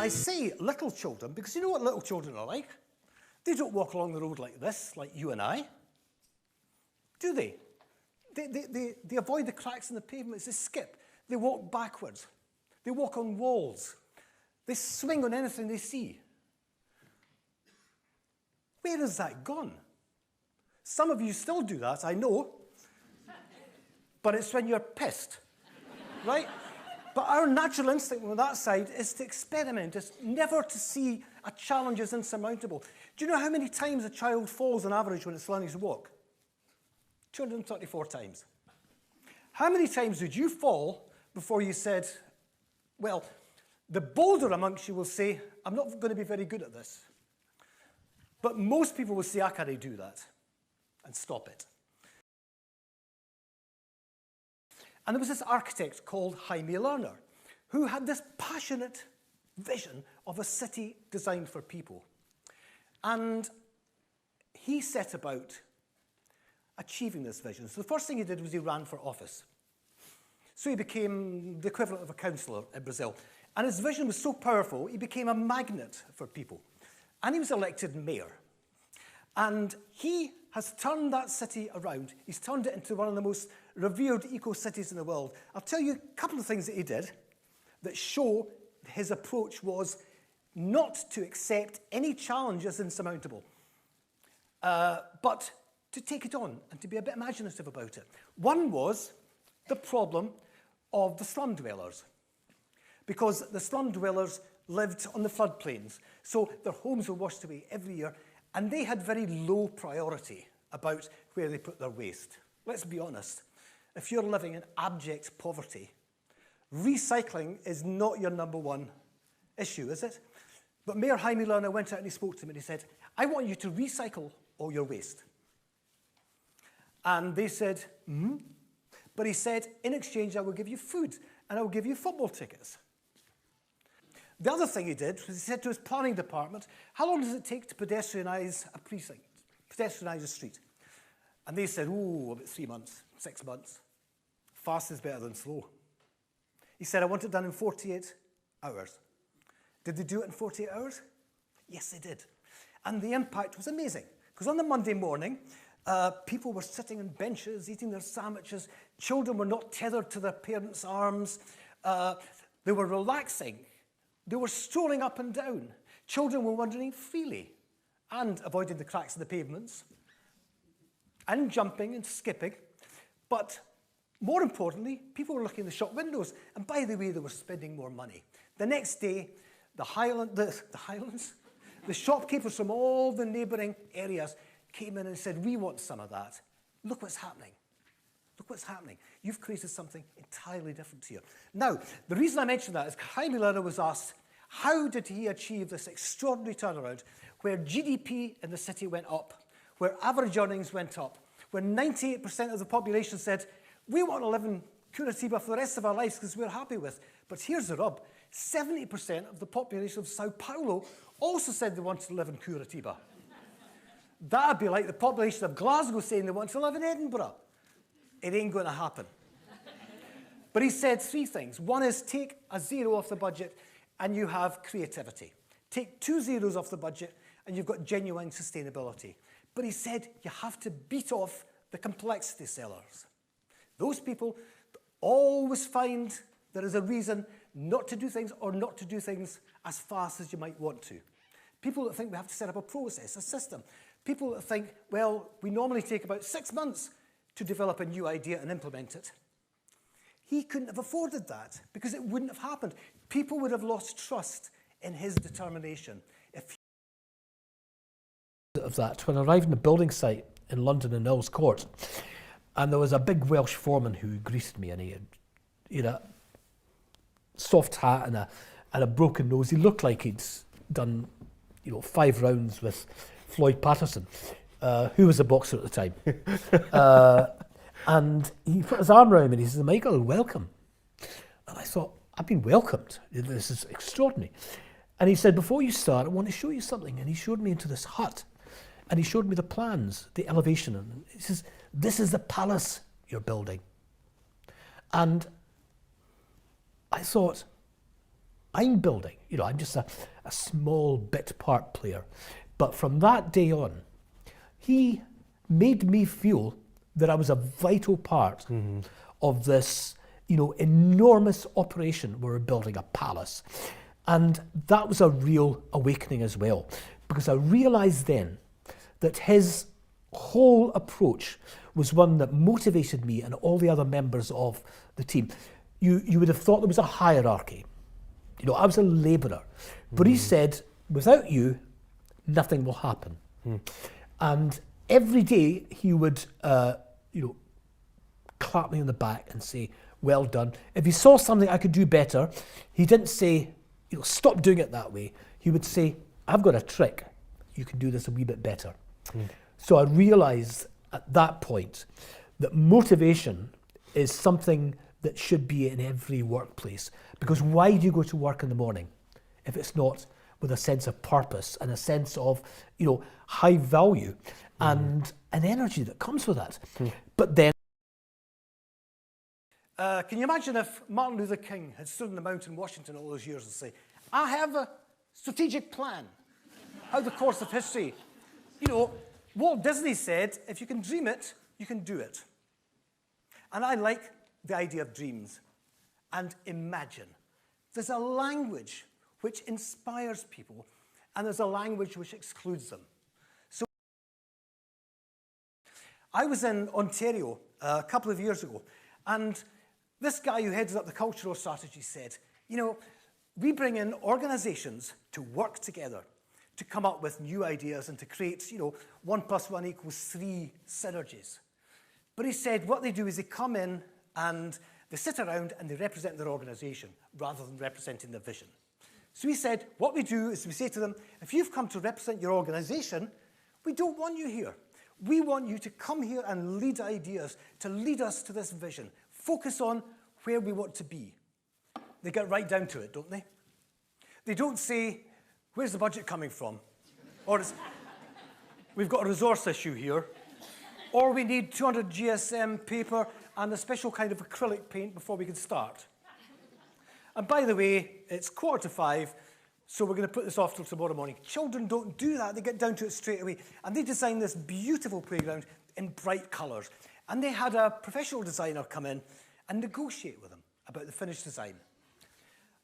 I say little children because you know what little children are like? They don't walk along the road like this, like you and I. Do they? They avoid the cracks in the pavements. They skip. They walk backwards. They walk on walls. They swing on anything they see. Where has that gone? Some of you still do that, I know. But it's when you're pissed, right? But our natural instinct on that side is to experiment, is never to see a challenge as insurmountable. Do you know how many times a child falls on average when it's learning to walk? 234 times. How many times did you fall before you said, well, the bolder amongst you will say, I'm not going to be very good at this. But most people will say, I can't do that, and stop it. And there was this architect called Jaime Lerner, who had this passionate vision of a city designed for people. And he set about achieving this vision. So the first thing he did was he ran for office. So he became the equivalent of a councillor in Brazil. And his vision was so powerful, he became a magnet for people. And he was elected mayor. And he has turned that city around. He's turned it into one of the most revered eco-cities in the world. I'll tell you a couple of things that he did that show his approach was not to accept any challenge as insurmountable, but to take it on and to be a bit imaginative about it. One was the problem of the slum dwellers, because the slum dwellers lived on the floodplains, so their homes were washed away every year, and they had very low priority about where they put their waste. Let's be honest. If you're living in abject poverty, recycling is not your number one issue, is it? But Mayor Jaime Lerner went out and he spoke to them and he said, I want you to recycle all your waste. And they said, But he said, in exchange, I will give you food and I will give you football tickets. The other thing he did was he said to his planning department, how long does it take to pedestrianise a precinct, pedestrianise a street? And they said, about 3 months, 6 months. Fast is better than slow. He said, I want it done in 48 hours. Did they do it in 48 hours? Yes, they did. And the impact was amazing. Because on the Monday morning, people were sitting on benches, eating their sandwiches. Children were not tethered to their parents' arms. They were relaxing. They were strolling up and down. Children were wandering freely and avoiding the cracks in the pavements and jumping and skipping. But more importantly, people were looking in the shop windows. And by the way, they were spending more money. The next day, the shopkeepers from all the neighbouring areas came in and said, we want some of that. Look what's happening. Look what's happening. You've created something entirely different here. Now, the reason I mention that is Jaime Lerner was asked, how did he achieve this extraordinary turnaround where GDP in the city went up, where average earnings went up, where 98% of the population said, we want to live in Curitiba for the rest of our lives because we're happy with. But here's the rub. 70% of the population of Sao Paulo also said they wanted to live in Curitiba. That'd be like the population of Glasgow saying they want to live in Edinburgh. It ain't going to happen. But he said 3 things. One is take a 0 off the budget and you have creativity. Take 2 zeros off the budget and you've got genuine sustainability. But he said you have to beat off the complexity sellers. Those people always find there is a reason not to do things or not to do things as fast as you might want to. People that think we have to set up a process, a system. People that think, well, we normally take about 6 months to develop a new idea and implement it. He couldn't have afforded that because it wouldn't have happened. People would have lost trust in his determination. Of that, when I arrived in the building site in London in Earl's Court, and there was a big Welsh foreman who greeted me, and he had a soft hat and a broken nose. He looked like he'd done 5 rounds with Floyd Patterson, who was a boxer at the time. And he put his arm around me and he said, Michael, welcome. And I thought, I've been welcomed. This is extraordinary. And he said, before you start, I want to show you something. And he showed me into this hut. And he showed me the plans, the elevation. And he says, this is the palace you're building. And I thought, I'm building. You know, I'm just a small bit part player. But from that day on, he made me feel that I was a vital part of this, you know, enormous operation where we're building a palace. And that was a real awakening as well, because I realized then that his whole approach was one that motivated me and all the other members of the team. You would have thought there was a hierarchy. You know, I was a labourer. But he said, without you, nothing will happen. And every day he would, you know, clap me on the back and say, well done. If he saw something I could do better, he didn't say, you know, stop doing it that way. He would say, I've got a trick. You can do this a wee bit better. So I realised at that point that motivation is something that should be in every workplace. Because why do you go to work in the morning if it's not with a sense of purpose and a sense of, you know, high value and an energy that comes with that? But then, can you imagine if Martin Luther King had stood on the Mount in Washington all those years and say, I have a strategic plan, how the course of history. You know, Walt Disney said, if you can dream it, you can do it. And I like the idea of dreams and imagine. There's a language which inspires people, and there's a language which excludes them. So I was in Ontario a couple of years ago, and this guy who heads up the cultural strategy said, you know, we bring in organizations to work together, to come up with new ideas and to create, you know, 1 + 1 = 3 synergies. But he said what they do is they come in and they sit around and they represent their organization rather than representing their vision. So he said, what we do is we say to them, if you've come to represent your organization, we don't want you here. We want you to come here and lead ideas, to lead us to this vision. Focus on where we want to be. They get right down to it, don't they? They don't say, where's the budget coming from? Or it's, we've got a resource issue here. Or we need 200 GSM paper and a special kind of acrylic paint before we can start. And by the way, it's 4:45, so we're going to put this off till tomorrow morning. Children don't do that. They get down to it straight away. And they designed this beautiful playground in bright colours. And they had a professional designer come in and negotiate with them about the finished design.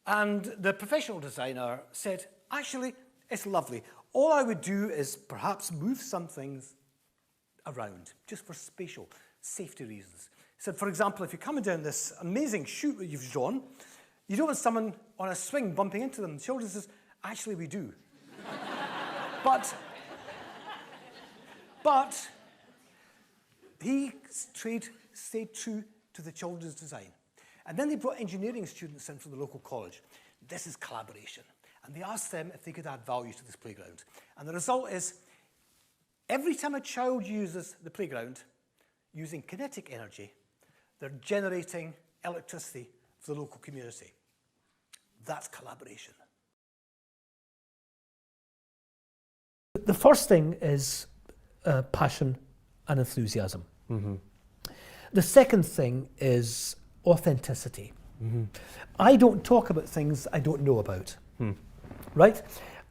And the professional designer said, actually, it's lovely. All I would do is perhaps move some things around, just for spatial safety reasons. He said, for example, if you're coming down this amazing chute that you've drawn, you don't want someone on a swing bumping into them. The children says, actually, we do. but he stayed true to the children's design. And then they brought engineering students in from the local college. This is collaboration. And they asked them if they could add value to this playground. And the result is, every time a child uses the playground, using kinetic energy, they're generating electricity for the local community. That's collaboration. the first thing is passion and enthusiasm. The second thing is authenticity. I don't talk about things I don't know about, right?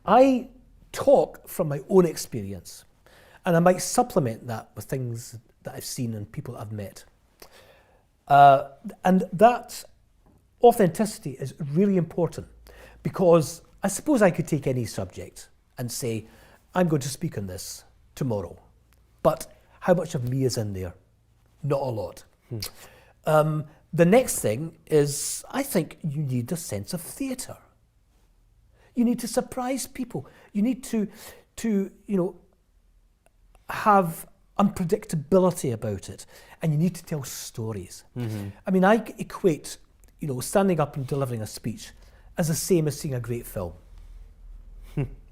I talk from my own experience, and I might supplement that with things that I've seen and people I've met. And that authenticity is really important, because I suppose I could take any subject and say, I'm going to speak on this tomorrow, but how much of me is in there? Not a lot. The next thing is, I think you need a sense of theatre. You need to surprise people. You need to have unpredictability about it, and you need to tell stories. I mean, I equate, standing up and delivering a speech as the same as seeing a great film.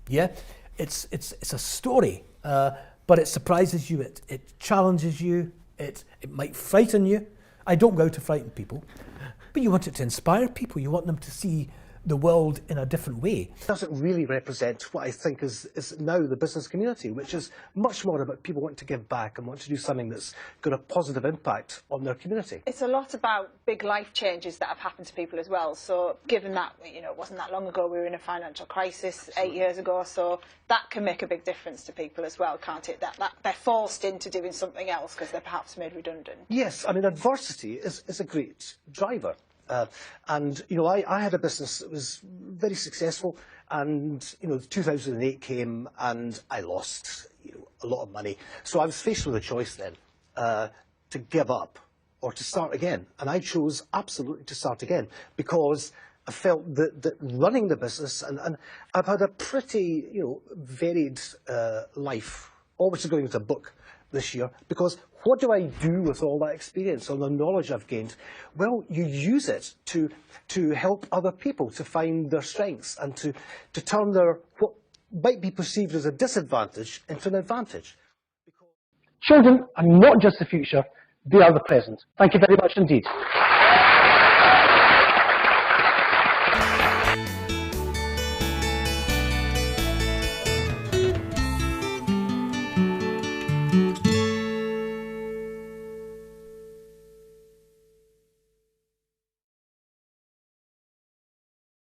Yeah, it's a story, but it surprises you. It challenges you. It might frighten you. I don't go out to frighten people, but you want it to inspire people. You want them to see the world in a different way. Doesn't really represent what I think is now the business community, which is much more about people wanting to give back and want to do something that's got a positive impact on their community. It's a lot about big life changes that have happened to people as well. So given that, you know, it wasn't that long ago we were in a financial crisis, 8 years ago, so that can make a big difference to people as well, can't it? That they're forced into doing something else because they're perhaps made redundant. Yes, I mean, adversity is a great driver. And, you know, I had a business that was very successful, and, you know, 2008 came and I lost, you know, a lot of money. So I was faced with a choice then to give up or to start again. And I chose absolutely to start again because I felt that running the business, and I've had a pretty, you know, varied life, always going into a book this year, because what do I do with all that experience, all the knowledge I've gained? Well, you use it to help other people to find their strengths and to turn their, what might be perceived as a disadvantage, into an advantage. Children are not just the future, they are the present. Thank you very much indeed.